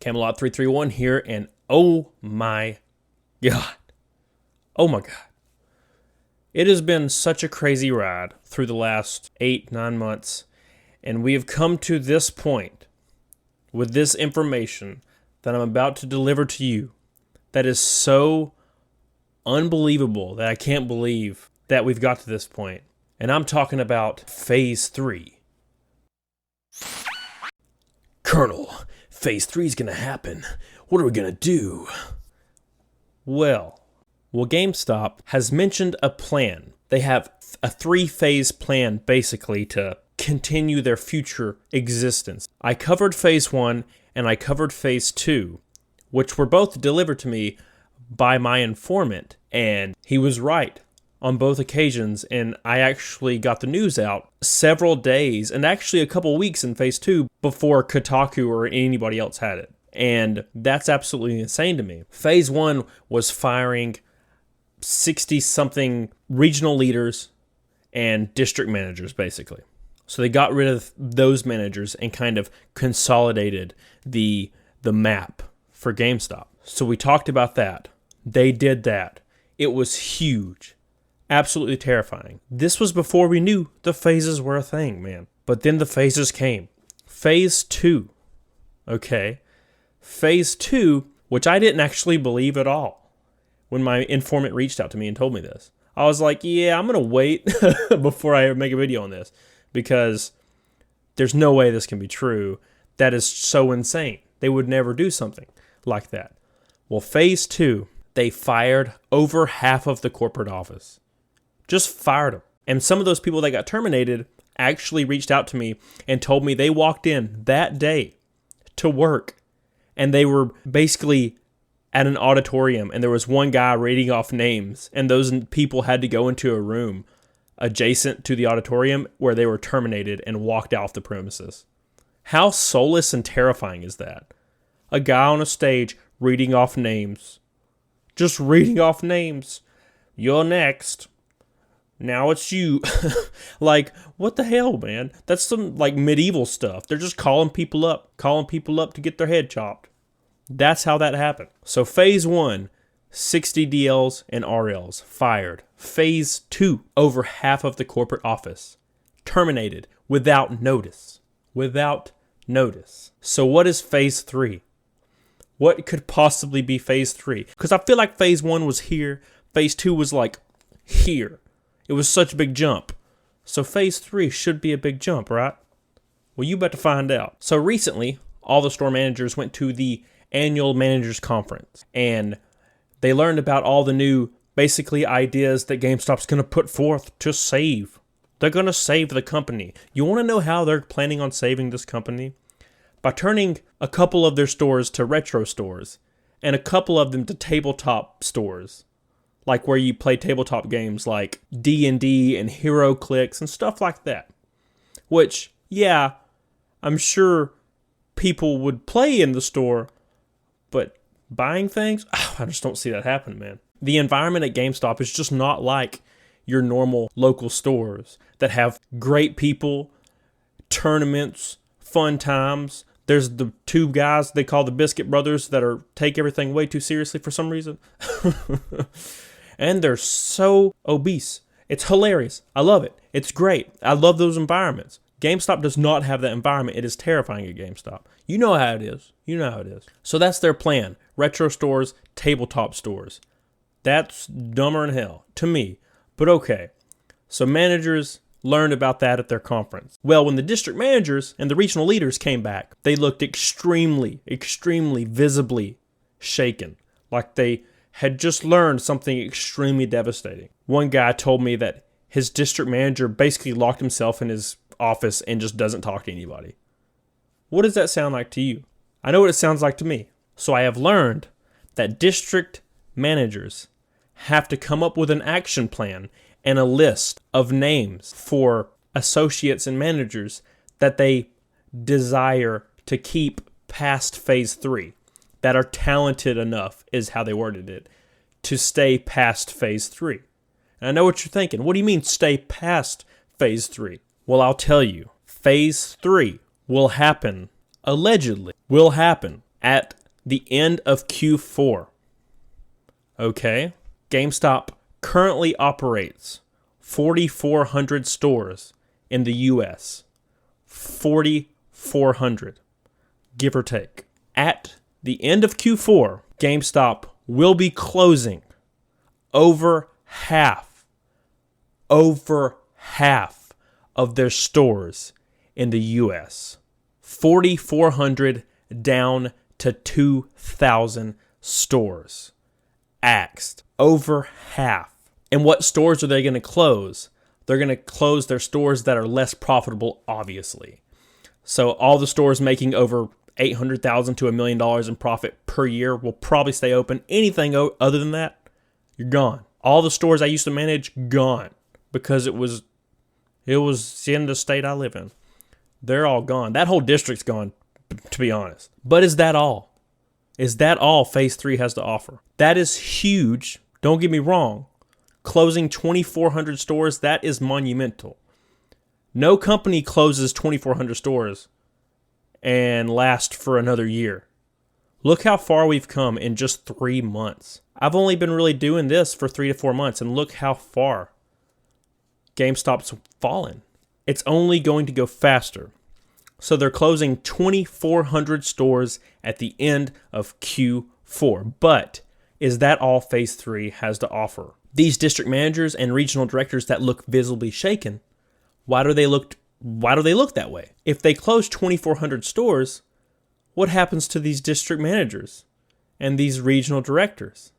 Camelot 331 here, and oh my God. Oh my God. It has been such a crazy ride through the last 8-9 months, and we have come to this point with this information that I'm about to deliver to you that is so unbelievable that I can't believe that we've got to this point. And I'm talking about Phase 3. Colonel, Phase 3 is going to happen. What are we going to do? Well, GameStop has mentioned a plan. They have a 3-phase plan, basically, to continue their future existence. I covered Phase 1 and I covered Phase 2, which were both delivered to me by my informant, and he was right on both occasions, and I actually got the news out several days, and actually a couple weeks in Phase 2 before Kotaku or anybody else had it. And that's absolutely insane to me. Phase 1 was firing 60-something regional leaders and district managers, basically. So they got rid of those managers and kind of consolidated the map for GameStop. So we talked about that. They did that. It was huge. Absolutely terrifying. This was before we knew the phases were a thing, man. But then the phases came. Phase 2. Okay. Phase 2, which I didn't actually believe at all when my informant reached out to me and told me this. I was like, yeah, I'm going to wait before I make a video on this because there's no way this can be true. That is so insane. They would never do something like that. Well, Phase 2, they fired over half of the corporate office. Just fired them. And some of those people that got terminated actually reached out to me and told me they walked in that day to work and they were basically at an auditorium and there was one guy reading off names and those people had to go into a room adjacent to the auditorium where they were terminated and walked off the premises. How soulless and terrifying is that? A guy on a stage reading off names. Just reading off names. You're next. Now it's you. Like, what the hell, man? That's some, like, medieval stuff. They're just calling people up to get their head chopped. That's how that happened. So Phase 1, 60 DLs and RLs fired. Phase 2, over half of the corporate office terminated without notice. Without notice. So what is Phase 3? What could possibly be Phase 3? Because I feel like Phase 1 was here. Phase 2 was like here. It was such a big jump. So Phase 3 should be a big jump, right? Well, you better find out. So recently, all the store managers went to the annual managers conference. And they learned about all the new, basically, ideas that GameStop's going to put forth to save. They're going to save the company. You want to know how they're planning on saving this company? By turning a couple of their stores to retro stores. And a couple of them to tabletop stores. Like where you play tabletop games like D&D and Hero Clicks and stuff like that. Which, yeah, I'm sure people would play in the store, but buying things? I just don't see that happening, man. The environment at GameStop is just not like your normal local stores that have great people, tournaments, fun times. There's the two guys they call the Biscuit Brothers that take everything way too seriously for some reason. And they're so obese. It's hilarious. I love it. It's great. I love those environments. GameStop does not have that environment. It is terrifying at GameStop. You know how it is. You know how it is. So that's their plan. Retro stores, tabletop stores. That's dumber than hell to me. But okay. So managers learned about that at their conference. Well, when the district managers and the regional leaders came back, they looked extremely visibly shaken. Like they had just learned something extremely devastating. One guy told me that his district manager basically locked himself in his office and just doesn't talk to anybody. What does that sound like to you? I know what it sounds like to me. So I have learned that district managers have to come up with an action plan and a list of names for associates and managers that they desire to keep past Phase 3. That are talented enough, is how they worded it, to stay past Phase 3. And I know what you're thinking. What do you mean stay past Phase 3? Well, I'll tell you. Phase 3 will happen, allegedly, will happen at the end of Q4. Okay? GameStop currently operates 4,400 stores in the US. 4,400, give or take. At the end of Q4, GameStop will be closing over half of their stores in the US. 4,400 down to 2,000 stores. Axed. Over half. And what stores are they going to close? They're going to close their stores that are less profitable, obviously. So all the stores making over $800,000 to $1 million in profit per year will probably stay open. Anything other than that, you're gone. All the stores I used to manage, gone. Because it was in the state I live in. They're all gone. That whole district's gone, to be honest. But is that all? Is that all Phase 3 has to offer? That is huge. Don't get me wrong. Closing 2,400 stores, that is monumental. No company closes 2,400 stores and lasts for another year. Look how far we've come in just 3 months. I've only been really doing this for 3 to 4 months, and look how far GameStop's fallen. It's only going to go faster. So they're closing 2,400 stores at the end of Q4. But is that all Phase 3 has to offer? These district managers and regional directors that look visibly shaken, why do they look that way? If they close 2,400 stores, what happens to these district managers and these regional directors?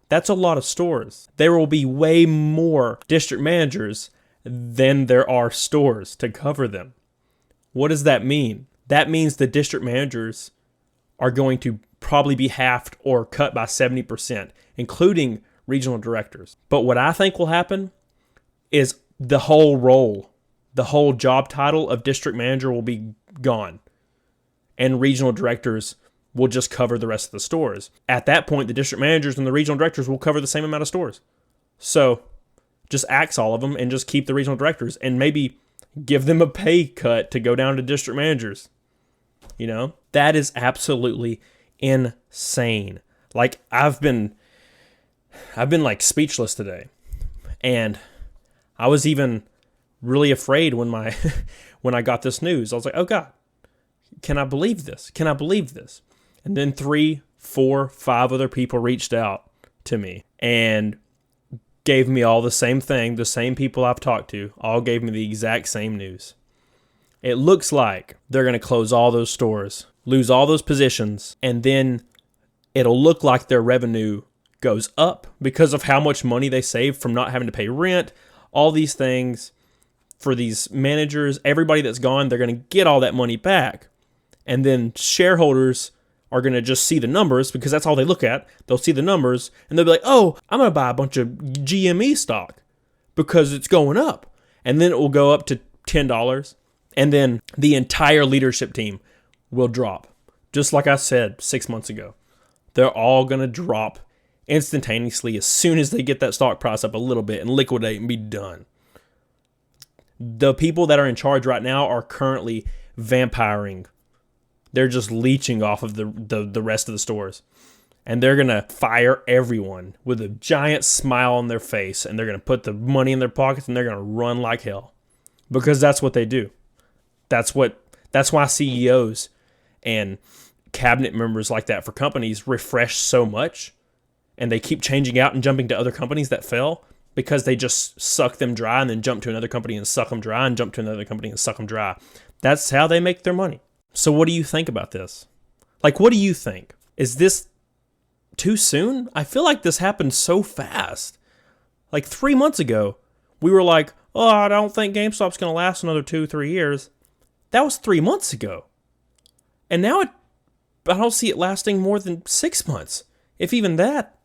That's a lot of stores. There will be way more district managers than there are stores to cover them. What does that mean? That means the district managers are going to probably be halved or cut by 70%, including regional directors. But what I think will happen is the whole role, the whole job title of district manager will be gone. And regional directors will just cover the rest of the stores. At that point, the district managers and the regional directors will cover the same amount of stores. So just axe all of them and just keep the regional directors and maybe give them a pay cut to go down to district managers. You know, that is absolutely insane. Like I've been like speechless today. And I was even really afraid when I got this news. I was like, oh God, can I believe this? Can I believe this? And then 3, 4, 5 other people reached out to me and gave me all the same thing. The same people I've talked to all gave me the exact same news. It looks like they're going to close all those stores, lose all those positions, and then it'll look like their revenue goes up because of how much money they save from not having to pay rent, all these things. For these managers, everybody that's gone, they're going to get all that money back. And then shareholders are going to just see the numbers because that's all they look at. They'll see the numbers and they'll be like, oh, I'm going to buy a bunch of GME stock because it's going up. And then it will go up to $10. And then the entire leadership team will drop. Just like I said 6 months ago. They're all going to drop instantaneously as soon as they get that stock price up a little bit and liquidate and be done. The people that are in charge right now are currently vampiring. They're just leeching off of the rest of the stores. And they're going to fire everyone with a giant smile on their face. And they're going to put the money in their pockets and they're going to run like hell. Because that's what they do. That's why CEOs and cabinet members like that for companies refresh so much. And they keep changing out and jumping to other companies that fail. Because they just suck them dry and then jump to another company and suck them dry and jump to another company and suck them dry. That's how they make their money. So what do you think about this? Like, what do you think? Is this too soon? I feel like this happened so fast. Like 3 months ago, we were like, oh, I don't think GameStop's going to last another 2-3 years. That was 3 months ago. And now I don't see it lasting more than 6 months. If even that.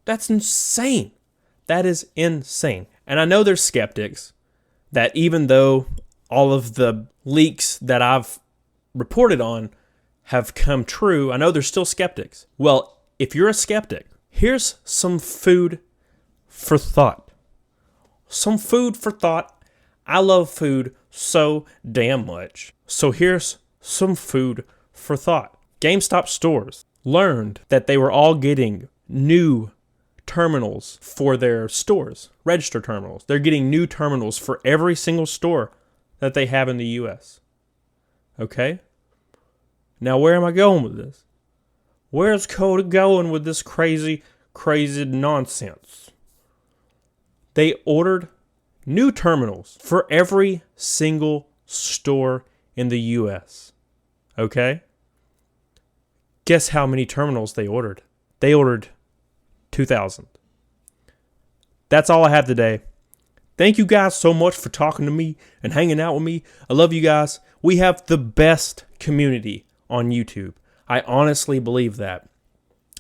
That's insane. That is insane. And I know there's skeptics that even though all of the leaks that I've reported on have come true, I know there's still skeptics. Well, if you're a skeptic, here's some food for thought. Some food for thought. I love food so damn much. So here's some food for thought. GameStop stores learned that they were all getting new terminals for their stores, register terminals. They're getting new terminals for every single store that they have in the U.S. Okay? Now, where am I going with this? Where's Coda going with this crazy nonsense? They ordered new terminals for every single store in the U.S. Okay? Guess how many terminals they ordered? They ordered 2,000. That's all I have today. Thank you guys so much for talking to me and hanging out with me. I love you guys. We have the best community on YouTube. I honestly believe that.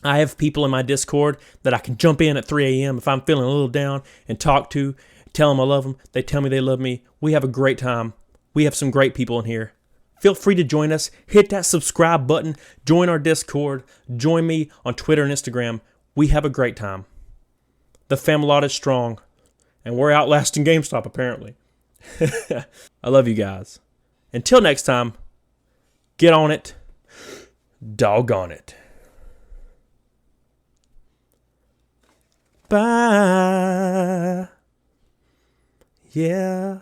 I have people in my Discord that I can jump in at 3 a.m. if I'm feeling a little down and talk to, tell them I love them. They tell me they love me. We have a great time. We have some great people in here. Feel free to join us. Hit that subscribe button. Join our Discord. Join me on Twitter and Instagram. We have a great time. The Famalot is strong. And we're outlasting GameStop, apparently. I love you guys. Until next time, get on it. Doggone it. Bye. Yeah.